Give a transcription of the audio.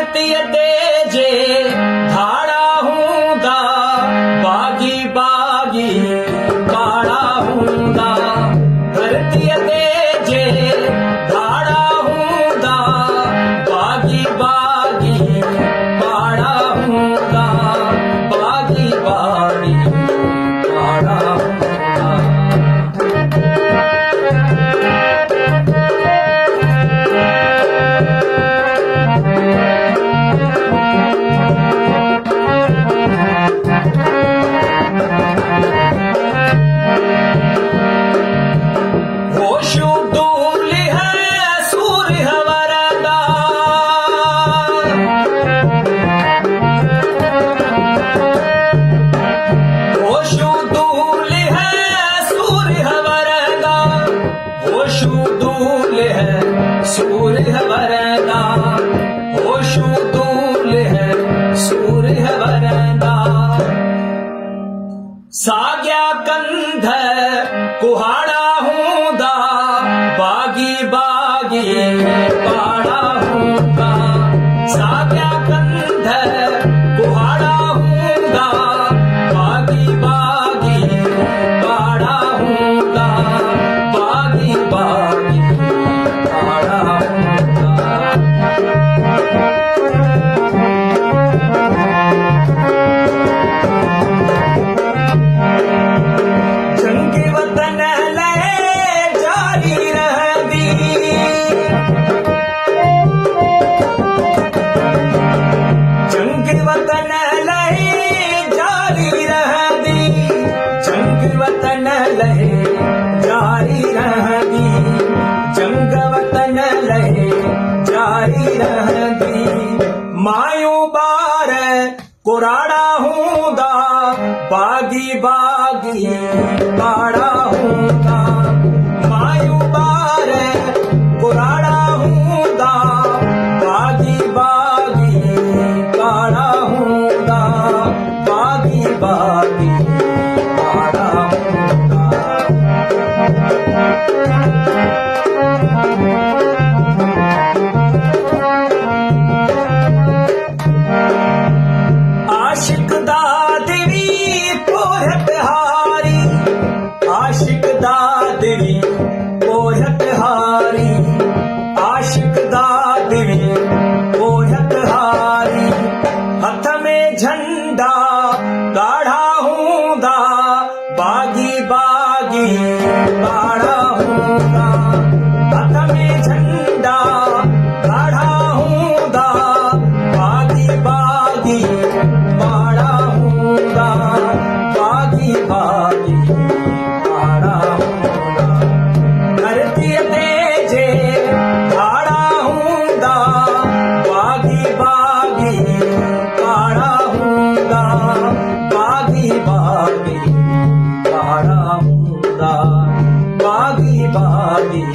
धरती तेजे धाड़ा हूंदा बागी बागी काड़ा हूंदा धरती तेजे धाड़ा हूंदा बागी बागी काड़ा हूंदा बागी बागी काड़ा हूंदा। होशू डूल है सूर्य वरदा होशू डूल है सूर्य वरदा होशू डूल है सूर्य वरदा होशू डूल है सूर्य वरदा। साग्या कंध कुहाड़ा हूंदा बागी बागी पाड़ा हूंदा साग्या कंध कुहाड़ा हूंदा बागी बागी पाड़ा हूंदा बागी बागी पाड़ा हूंदा। जंगी वतन लहे जारी रहंदी जंगी वतन लहे जारी रहंदी जंगी वतन लहे जारी रहंदी जंग वतन लहे जारी रहंदी। मायूं ॿार कुराड़ा हूंदा बागी बागी काड़ा हूंदा मायूं ॿार कुराड़ा हूंदा बागी बागी काड़ा हूंदा बागी बागी काड़ा हूंदा। आशिक दा दिवी पोहत हारी आशिक दा दिवी पोहत हारी आशिक दा दिवी पोहत हारी। हथ में झंडा गाढ़ा हूंदा बागी बागी काड़ा हूंदा हथ में झंडा गाढ़ा हूंदा बागी बागी काड़ा हूंदा बागी बागी काड़ा हूंदा। धरती तेजे धाड़ा हूंदा बागी बागी काड़ा हूंदा बागी बागी काड़ा हूंदा बागी बागी